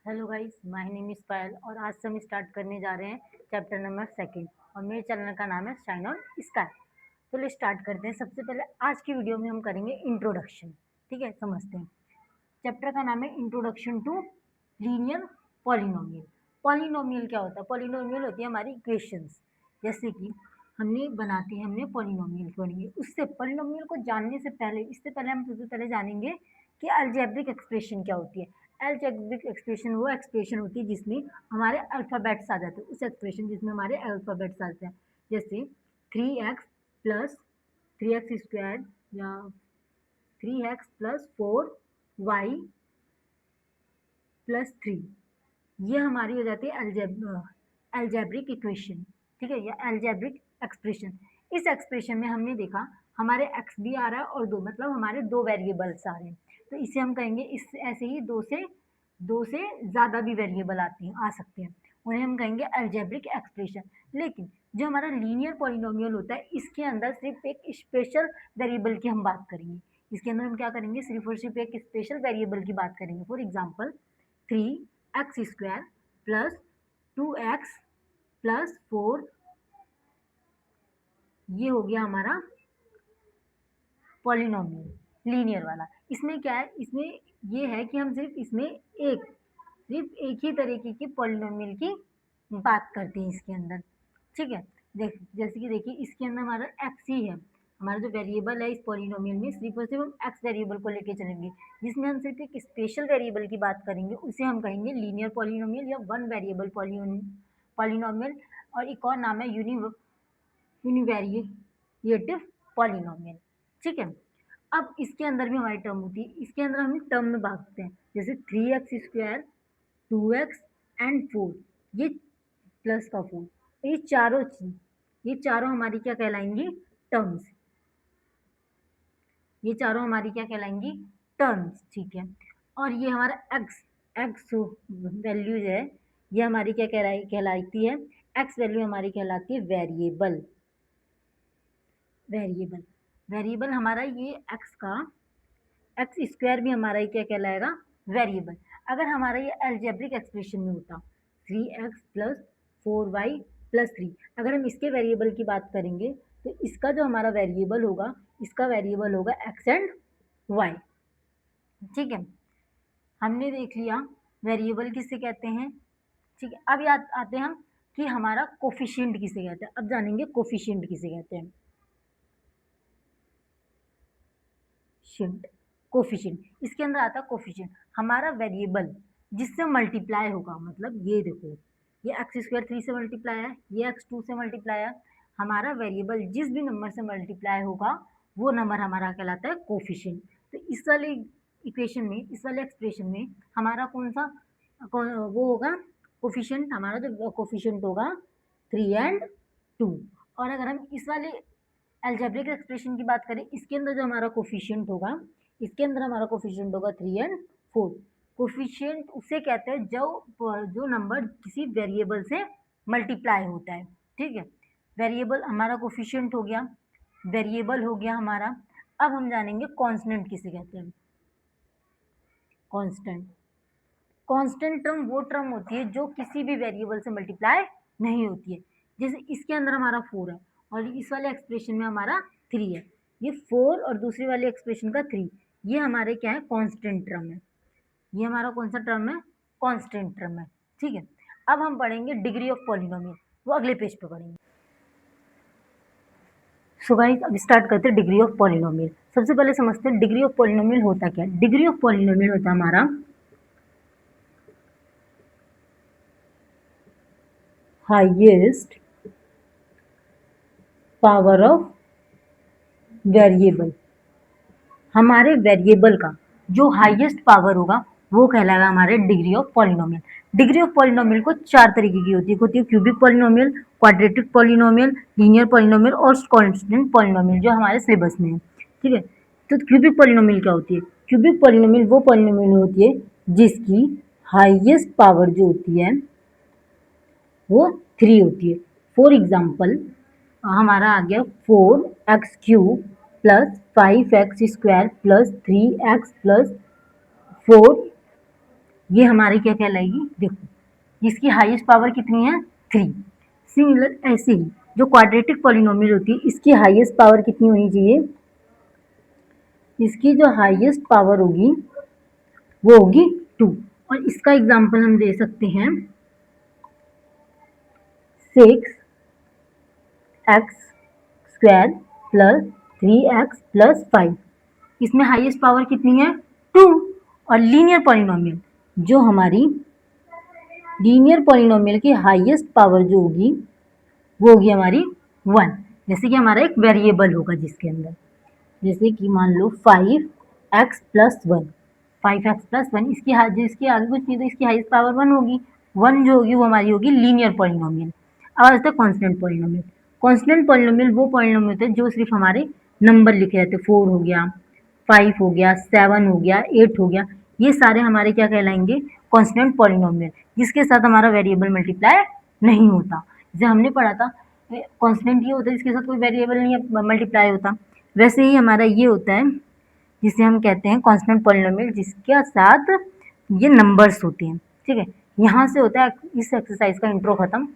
Hello guys, my name is Payal और आज से हम स्टार्ट करने जा रहे हैं चैप्टर नंबर 2 और मेरे चैनल का नाम है शाइन ऑन स्काई। तो चलिए स्टार्ट करते हैं। सबसे पहले आज की वीडियो में हम करेंगे इंट्रोडक्शन। ठीक है, समझते हैं। चैप्टर का नाम है introduction to linear polynomial. Polynomial क्या होता है? पॉलिनोमियल होती है हमारी इक्वेशंस। जैसे कि हमने पॉलिनोमियल को बनी है। उससे पॉलिनोमियल को जानने से पहले हम सबसे पहले जानेंगे कि अलजेब्रिक एक्सप्रेशन क्या होती है। अलजेब्रिक एक्सप्रेशन वो एक्सप्रेशन होती है जिसमें हमारे अल्फ़ाबेट्स आ जाते हैं। उस एक्सप्रेशन जिसमें हमारे अल्फ़ाबेट्स आते हैं, जैसे 3x प्लस 3x स्क्वायर या 3x प्लस 4y प्लस 3, ये हमारी हो जाती है अलजेब्रिक इक्वेशन। ठीक है, या अलजेब्रिक एक्सप्रेशन। इस एक्सप्रेशन में हमने देखा हमारे एक्स भी आ रहा है और दो, मतलब हमारे दो वेरिएबल्स आ रहे हैं। तो इसे हम कहेंगे, इस ऐसे ही दो से ज़्यादा भी वेरिएबल आ सकते हैं, उन्हें हम कहेंगे अलजेब्रिक एक्सप्रेशन। लेकिन जो हमारा लीनियर पॉलिनोमियल होता है, इसके अंदर सिर्फ एक स्पेशल वेरिएबल की हम बात करेंगे। इसके अंदर हम क्या करेंगे? सिर्फ और सिर्फ एक स्पेशल वेरिएबल की बात करेंगे। For example 3x square plus 2x plus 4, ये हो गया हमारा पॉलिनोमियल लीनियर वाला। इसमें क्या है? इसमें ये है कि हम सिर्फ एक ही तरीके की पॉलिनोमियल की बात करते हैं इसके अंदर। ठीक है, जैसे कि देखिए इसके अंदर हमारा एक्स ही है। हमारा जो वेरिएबल है इस पॉलिनोमियल में, सिर्फ और सिर्फ हम एक्स वेरिएबल को लेके चलेंगे। जिसमें हम सिर्फ एक स्पेशल वेरिएबल की बात करेंगे, उसे हम कहेंगे लीनियर पॉलिनोमियल या वन वेरिएबल पॉलिनोमियल। और एक और नाम है यूनिवेरिएटिव पॉलिनोमियल। ठीक है, अब इसके अंदर भी हमारी टर्म होती है। इसके अंदर हम टर्म में बांटते हैं, जैसे 3x स्क्वायर 2x एंड 4, ये प्लस का 4, ये चारों हमारी क्या कहलाएंगी? टर्म्स। ये चारों हमारी क्या कहलाएंगी? टर्म्स। ठीक है, और ये हमारा एक्स वैल्यूज है, ये हमारी क्या कहलाती है? एक्स वैल्यू हमारी कहलाती है वेरिएबल। वेरिएबल हमारा ये एक्स स्क्वायर भी हमारा ये क्या कहलाएगा? वेरिएबल। अगर हमारा ये अलजेब्रिक एक्सप्रेशन में होता 3x प्लस 4y प्लस 3, अगर हम इसके वेरिएबल की बात करेंगे तो इसका जो हमारा वेरिएबल होगा, इसका वेरिएबल होगा x एंड y। ठीक है, हमने देख लिया वेरिएबल किसे कहते हैं। ठीक है, अब याद आते हैं हम कि हमारा कोफिशिएंट किसे कहते हैं। अब जानेंगे कोफिशिएंट किसे कहते हैं। कोफिशिएंट, इसके अंदर आता है कोफिशिएंट, हमारा वेरिएबल जिससे मल्टीप्लाई होगा। मतलब ये देखो, ये एक्स स्क्वायर 3 से मल्टीप्लाई है, ये एक्स 2 से मल्टीप्लाई है। हमारा वेरिएबल जिस भी नंबर से मल्टीप्लाई होगा वो नंबर हमारा कहलाता है कोफिशिएंट। तो इस वाले इक्वेशन में, इस वाले एक्सप्रेशन में हमारा वो होगा कोफिशिएंट। हमारा जो कोफिशिएंट होगा 3 एंड 2। और अगर हम इस वाले अलजेब्रिक एक्सप्रेशन की बात करें, इसके अंदर जो हमारा कोफिशिएंट होगा, इसके अंदर हमारा कोफिशिएंट होगा 3 एंड 4। कोफिशिएंट उसे कहते हैं जो नंबर किसी वेरिएबल से मल्टीप्लाई होता है। ठीक है, वेरिएबल हमारा कोफिशिएंट हो गया, वेरिएबल हो गया हमारा। अब हम जानेंगे कांस्टेंट किसे कहते हैं। कांस्टेंट टर्म वो टर्म होती है जो किसी भी वेरिएबल से मल्टीप्लाई नहीं होती है। जैसे इसके अंदर हमारा 4 है और इस वाले एक्सप्रेशन में हमारा 3 है। ये 4 और दूसरी वाले एक्सप्रेशन का 3, ये हमारे क्या है? कांस्टेंट टर्म है। ये हमारा कौन सा टर्म है? कांस्टेंट टर्म है। ठीक है, अब हम पढ़ेंगे डिग्री ऑफ पॉलिनोमियल, वो अगले पेज पे पढ़ेंगे। सो गाइस, अब स्टार्ट करते हैं डिग्री ऑफ पॉलिनोमियल। सबसे पहले समझते हैं डिग्री ऑफ पॉलिनोमियल होता क्या है। डिग्री ऑफ पॉलिनोमियल होता है हमारा हाईएस्ट पावर ऑफ वेरिएबल। हमारे वेरिएबल का जो हाईएस्ट पावर होगा वो कहलाएगा हमारे degree of polynomial. Degree of polynomial को 4 तरीके की होती है। होती है cubic polynomial, quadratic polynomial, linear polynomial और कांस्टेंट पॉलिनोमियल, जो हमारे सिलेबस में है। ठीक है, तो क्यूबिक पॉलिनोमियल क्या होती है? क्यूबिक पॉलिनोमियल वो पॉलिनोमियल होती है जिसकी हाईएस्ट पावर जो होती है वो 3 होती है। फॉर एग्जाम्पल हमारा आ गया 4x³ plus 5x² plus 3x plus 4 ये हमारी क्या कहलाएगी, देखो इसकी हाईएस्ट पावर कितनी है 3। सिमिलर ऐसे ही जो क्वाड्रेटिक पॉलिनोमियल होती है इसकी हाईएस्ट पावर कितनी होनी चाहिए, इसकी जो हाईएस्ट पावर होगी वो होगी 2। और इसका एग्जाम्पल हम दे सकते हैं 6x² प्लस 3x प्लस 5। इसमें हाईएस्ट पावर कितनी है 2। और लीनियर पॉलिनोमियल, जो हमारी लीनियर पॉलिनोमियल की हाईएस्ट पावर जो होगी वो होगी हमारी 1। जैसे कि हमारा एक वेरिएबल होगा जिसके अंदर, जैसे कि मान लो 5x प्लस 1, 5x प्लस 1, इसकी आगे कुछ नहीं तो इसकी हाईएस्ट पावर 1 होगी। 1 जो होगी वो हमारी होगी लीनियर पॉलिनोमियल। अब आता है कांस्टेंट पॉलिनोमियल। कांस्टेंट पॉलिनोमियल वो पॉलिनोमियल होते हैं जो सिर्फ हमारे नंबर लिखे रहते हैं, 4 हो गया, 5 हो गया, 7 हो गया, 8 हो गया, ये सारे हमारे क्या कहलाएंगे, कांस्टेंट पॉलिनोमियल, जिसके साथ हमारा वेरिएबल मल्टीप्लाई नहीं होता। जैसे हमने पढ़ा था कांस्टेंट ये होता है जिसके साथ कोई वेरिएबल नहीं मल्टीप्लाई होता, वैसे ही हमारा ये होता है जिसे हम कहते हैं कांस्टेंट पॉलिनोमियल, जिसके साथ ये नंबर्स होते हैं। ठीक है, यहाँ से होता है इस एक्सरसाइज का इंट्रो खत्म।